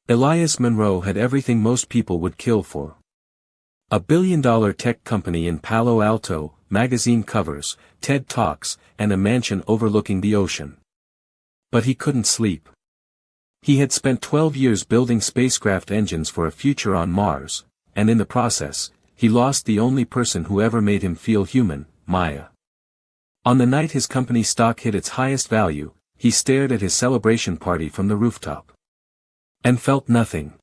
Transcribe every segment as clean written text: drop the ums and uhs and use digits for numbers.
Elias Monroe had everything most people would kill for. A billion-dollar tech company in Palo Alto, magazine covers, TED Talks, and a mansion overlooking the ocean. But he couldn't sleep. He had spent 12 years building spacecraft engines for a future on Mars, and in the process, he lost the only person who ever made him feel human, Maya. On the night his company stock hit its highest value, he stared at his celebration party from the rooftop. And felt nothing.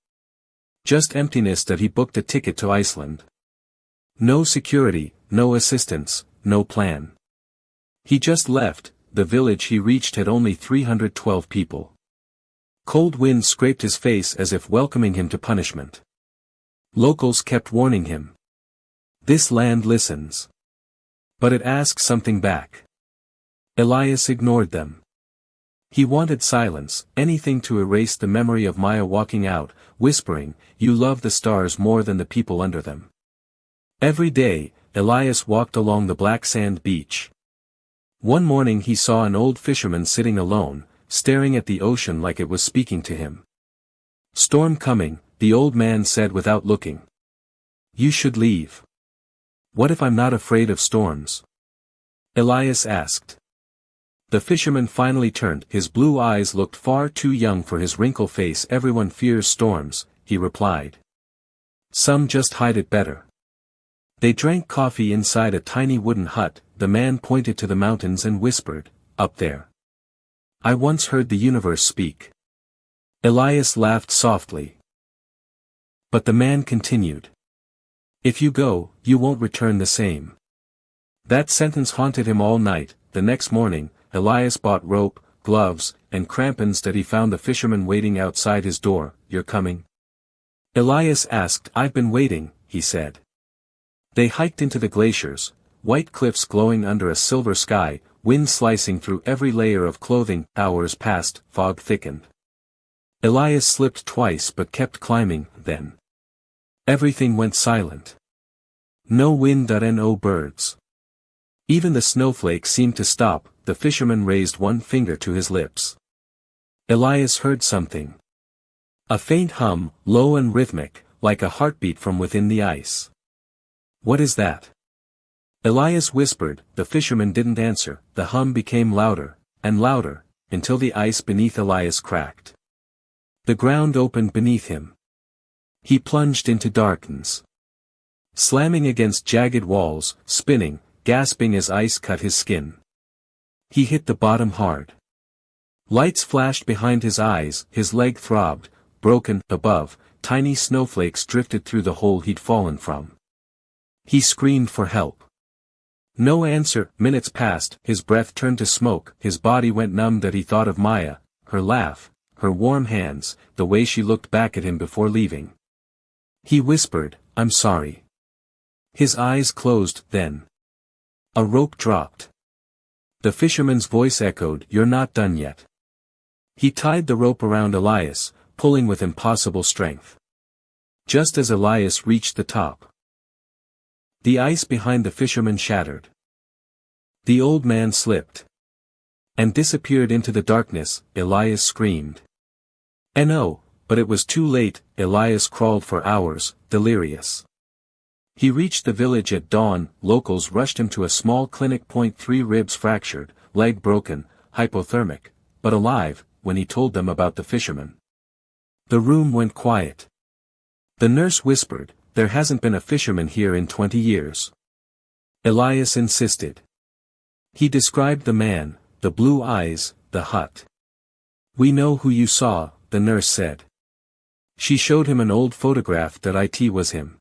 Just emptiness that he booked a ticket to Iceland. No security, no assistance, no plan. He just left. The village he reached had only 312 people. Cold wind scraped his face as if welcoming him to punishment. Locals kept warning him. This land listens. But it asks something back. Elias ignored them. He wanted silence, anything to erase the memory of Maya walking out, whispering, "You love the stars more than the people under them." Every day, Elias walked along the black sand beach. One morning he saw an old fisherman sitting alone, staring at the ocean like it was speaking to him. "Storm coming," the old man said without looking. "You should leave." "What if I'm not afraid of storms?" Elias asked. The fisherman finally turned. His blue eyes looked far too young for his wrinkled face. "Everyone fears storms," he replied. "Some just hide it better." They drank coffee inside a tiny wooden hut. The man pointed to the mountains and whispered, "Up there. I once heard the universe speak." Elias laughed softly. But the man continued. "If you go, you won't return the same." That sentence haunted him all night. The next morning, Elias bought rope, gloves, and crampons that he found the fisherman waiting outside his door. "You're coming?" Elias asked. "I've been waiting," he said. They hiked into the glaciers, white cliffs glowing under a silver sky, wind slicing through every layer of clothing. Hours passed, fog thickened. Elias slipped twice but kept climbing. Then everything went silent. No wind, no birds. Even the snowflakes seemed to stop. The fisherman raised one finger to his lips. Elias heard something. A faint hum, low and rhythmic, like a heartbeat from within the ice. "What is that?" Elias whispered. The fisherman didn't answer. The hum became louder, and louder, until the ice beneath Elias cracked. The ground opened beneath him. He plunged into darkness. Slamming against jagged walls, spinning, gasping as ice cut his skin. He hit the bottom hard. Lights flashed behind his eyes, his leg throbbed, broken. Above, tiny snowflakes drifted through the hole he'd fallen from. He screamed for help. No answer. Minutes passed. His breath turned to smoke. His body went numb. That he thought of Maya, her laugh, her warm hands, the way she looked back at him before leaving. He whispered, "I'm sorry." His eyes closed. Then a rope dropped. The fisherman's voice echoed, "You're not done yet." He tied the rope around Elias, pulling with impossible strength. Just as Elias reached the top, the ice behind the fisherman shattered. The old man slipped and disappeared into the darkness. Elias screamed. "No!" But it was too late. Elias crawled for hours, delirious. He reached the village at dawn. Locals rushed him to a small clinic. 3 ribs fractured, leg broken, hypothermic, but alive, when he told them about the fisherman. The room went quiet. The nurse whispered, "There hasn't been a fisherman here in 20 years. Elias insisted. He described the man, the blue eyes, the hut. "We know who you saw," the nurse said. She showed him an old photograph. That it was him.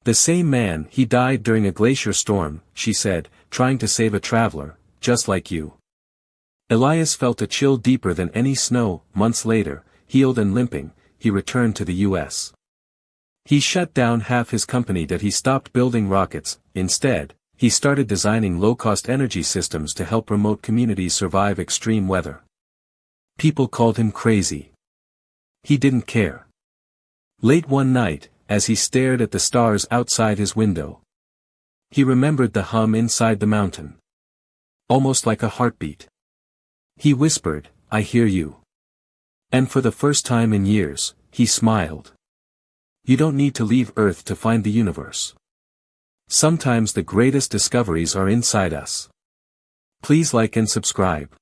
"The same man. He died during a glacier storm," she said, "trying to save a traveler, just like you." Elias felt a chill deeper than any snow. Months later, healed and limping, he returned to the U.S. He shut down half his company. That he stopped building rockets. Instead, he started designing low-cost energy systems to help remote communities survive extreme weather. People called him crazy. He didn't care. Late one night, as he stared at the stars outside his window, he remembered the hum inside the mountain. Almost like a heartbeat. He whispered, "I hear you." And for the first time in years, he smiled. You don't need to leave Earth to find the universe. Sometimes the greatest discoveries are inside us. Please like and subscribe.